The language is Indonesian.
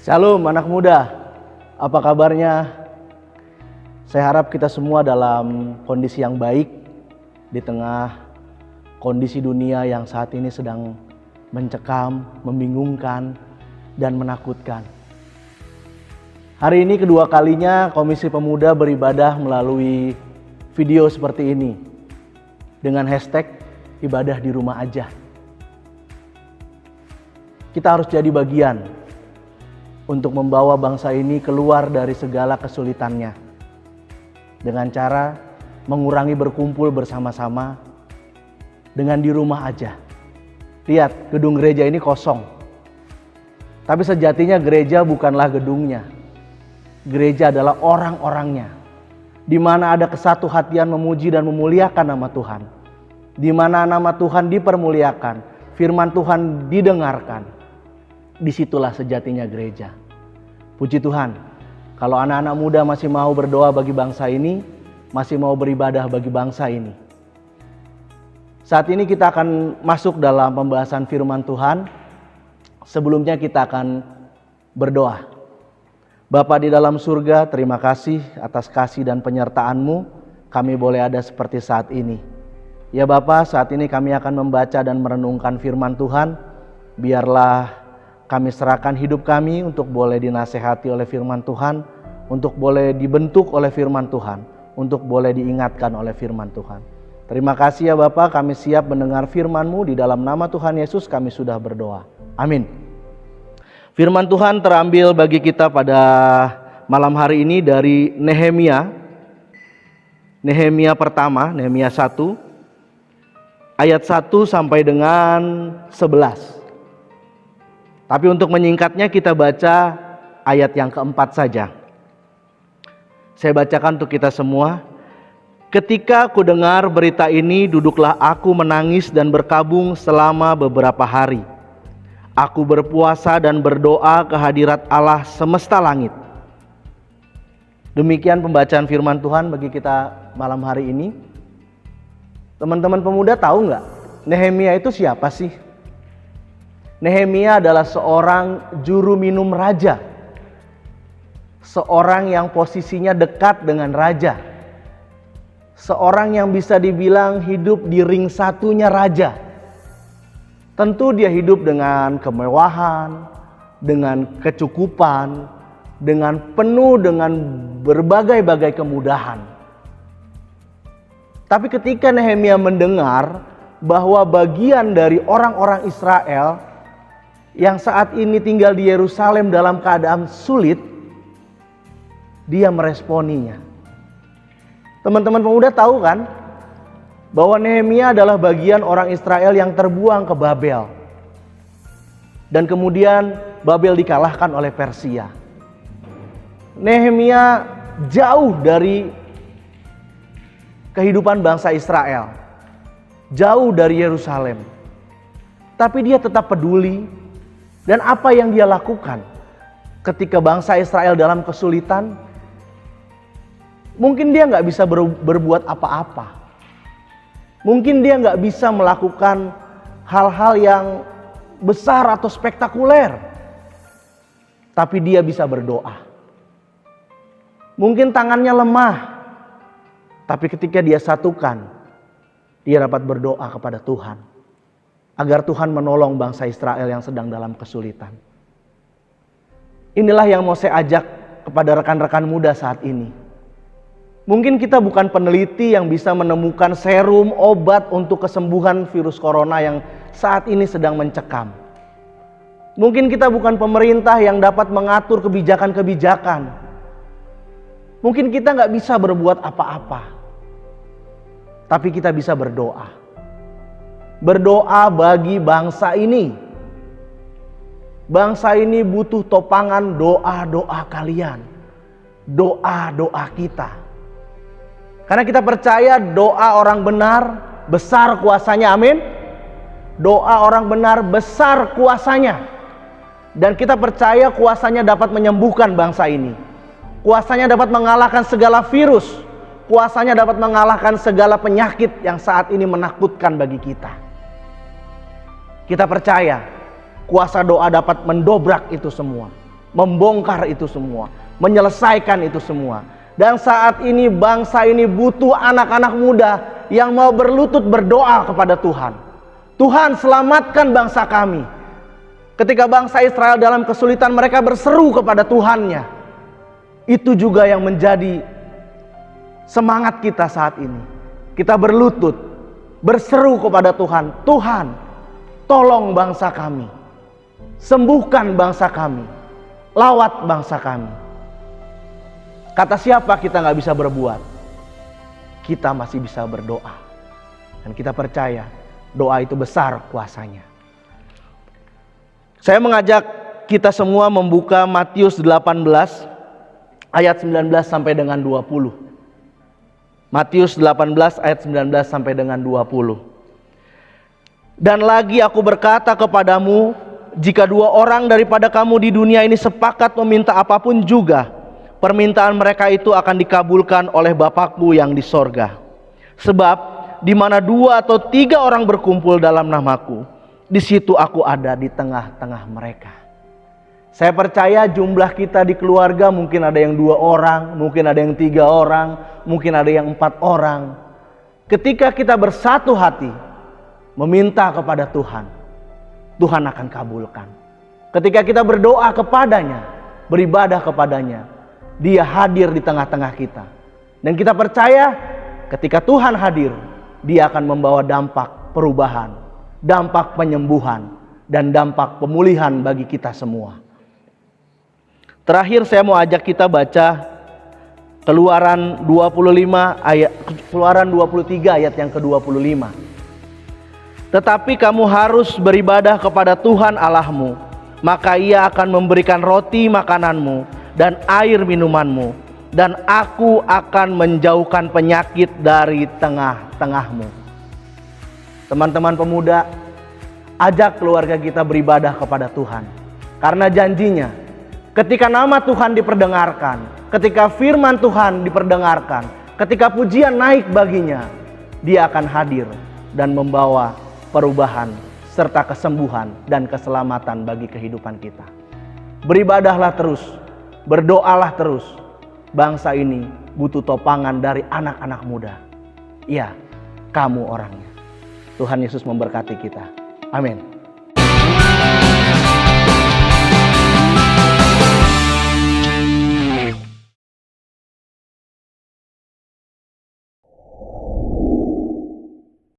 Shalom anak muda, apa kabarnya? Saya harap kita semua dalam kondisi yang baik di tengah kondisi dunia yang saat ini sedang mencekam, membingungkan, dan menakutkan. Hari ini kedua kalinya Komisi Pemuda beribadah melalui video seperti ini dengan hashtag ibadah di rumah aja. Kita harus jadi bagian untuk membawa bangsa ini keluar dari segala kesulitannya dengan cara mengurangi berkumpul bersama-sama dengan di rumah aja. Lihat, gedung gereja ini kosong. Tapi sejatinya gereja bukanlah gedungnya. Gereja adalah orang-orangnya. Di mana ada kesatu hatian memuji dan memuliakan nama Tuhan. Di mana nama Tuhan dipermuliakan, firman Tuhan didengarkan. Disitulah sejatinya gereja. Puji Tuhan, kalau anak-anak muda masih mau berdoa bagi bangsa ini, masih mau beribadah bagi bangsa ini. Saat ini kita akan masuk dalam pembahasan firman Tuhan. Sebelumnya kita akan berdoa. Bapa di dalam surga, terima kasih atas kasih dan penyertaan-Mu. Kami boleh ada seperti saat ini. Ya Bapa, saat ini kami akan membaca dan merenungkan firman Tuhan. Biarlah kami serahkan hidup kami untuk boleh dinasehati oleh firman Tuhan, untuk boleh dibentuk oleh firman Tuhan, untuk boleh diingatkan oleh firman Tuhan. Terima kasih ya Bapa, kami siap mendengar firman-Mu. Di dalam nama Tuhan Yesus kami sudah berdoa. Amin. Firman Tuhan terambil bagi kita pada malam hari ini dari Nehemia. Nehemia pertama, Nehemia 1, ayat 1 sampai dengan 11. Tapi untuk menyingkatnya kita baca ayat yang keempat saja. Saya bacakan untuk kita semua. Ketika ku dengar berita ini, duduklah aku menangis dan berkabung selama beberapa hari. Aku berpuasa dan berdoa ke hadirat Allah semesta langit. Demikian pembacaan firman Tuhan bagi kita malam hari ini. Teman-teman pemuda tahu nggak Nehemia itu siapa sih? Nehemia adalah seorang juru minum raja. Seorang yang posisinya dekat dengan raja. Seorang yang bisa dibilang hidup di ring satunya raja. Tentu dia hidup dengan kemewahan, dengan kecukupan, dengan penuh dengan berbagai-bagai kemudahan. Tapi ketika Nehemia mendengar bahwa bagian dari orang-orang Israel yang saat ini tinggal di Yerusalem dalam keadaan sulit, dia meresponinya. Teman-teman pemuda tahu kan bahwa Nehemia adalah bagian orang Israel yang terbuang ke Babel. Dan kemudian Babel dikalahkan oleh Persia. Nehemia jauh dari kehidupan bangsa Israel, jauh dari Yerusalem. Tapi dia tetap peduli. Dan apa yang dia lakukan ketika bangsa Israel dalam kesulitan? Mungkin dia nggak bisa berbuat apa-apa. Mungkin dia nggak bisa melakukan hal-hal yang besar atau spektakuler. Tapi dia bisa berdoa. Mungkin tangannya lemah. Tapi ketika dia satukan, dia dapat berdoa kepada Tuhan. Agar Tuhan menolong bangsa Israel yang sedang dalam kesulitan. Inilah yang mau saya ajak kepada rekan-rekan muda saat ini. Mungkin kita bukan peneliti yang bisa menemukan serum, obat untuk kesembuhan virus corona yang saat ini sedang mencekam. Mungkin kita bukan pemerintah yang dapat mengatur kebijakan-kebijakan. Mungkin kita nggak bisa berbuat apa-apa. Tapi kita bisa berdoa. Berdoa bagi bangsa ini. Bangsa ini butuh topangan doa-doa kalian. Doa-doa kita. Karena kita percaya doa orang benar besar kuasanya, amin. Doa orang benar besar kuasanya. Dan kita percaya kuasanya dapat menyembuhkan bangsa ini. Kuasanya dapat mengalahkan segala virus. Kuasanya dapat mengalahkan segala penyakit yang saat ini menakutkan bagi kita. Kita percaya kuasa doa dapat mendobrak itu semua. membongkar itu semua, menyelesaikan itu semua. Dan saat ini bangsa ini butuh anak-anak muda yang mau berlutut berdoa kepada Tuhan. Tuhan, selamatkan bangsa kami. Ketika bangsa Israel dalam kesulitan, mereka berseru kepada Tuhannya. Itu juga yang menjadi semangat kita saat ini. Kita berlutut, berseru kepada Tuhan. Tuhan, tolong bangsa kami. Sembuhkan bangsa kami. Lawat bangsa kami. Kata siapa kita gak bisa berbuat? Kita masih bisa berdoa. Dan kita percaya doa itu besar kuasanya. Saya mengajak kita semua membuka Matius 18 ayat 19 sampai dengan 20. Matius 18 ayat 19 sampai dengan 20. Dan lagi aku berkata kepadamu, jika dua orang daripada kamu di dunia ini sepakat meminta apapun juga, permintaan mereka itu akan dikabulkan oleh Bapakku yang di sorga. Sebab di mana 2 atau 3 orang berkumpul dalam namaku, di situ aku ada di tengah-tengah mereka. Saya percaya jumlah kita di keluarga mungkin ada yang 2 orang, mungkin ada yang 3 orang, mungkin ada yang 4 orang. Ketika kita bersatu hati meminta kepada Tuhan, Tuhan akan kabulkan. Ketika kita berdoa kepadanya, beribadah kepadanya, Dia hadir di tengah-tengah kita. Dan kita percaya ketika Tuhan hadir, Dia akan membawa dampak perubahan, dampak penyembuhan, dan dampak pemulihan bagi kita semua. Terakhir saya mau ajak kita baca Keluaran 23 ayat yang ke-25. Tetapi kamu harus beribadah kepada Tuhan Allahmu, maka Ia akan memberikan roti makananmu dan air minumanmu, dan aku akan menjauhkan penyakit dari tengah-tengahmu. Teman-teman pemuda, ajak keluarga kita beribadah kepada Tuhan. Karena janjinya, ketika nama Tuhan diperdengarkan, ketika firman Tuhan diperdengarkan, ketika pujian naik baginya, Dia akan hadir dan membawa perubahan serta kesembuhan dan keselamatan bagi kehidupan kita. Beribadahlah terus, berdoalah terus. Bangsa ini butuh topangan dari anak-anak muda. Iya, kamu orangnya. Tuhan Yesus memberkati kita. Amin.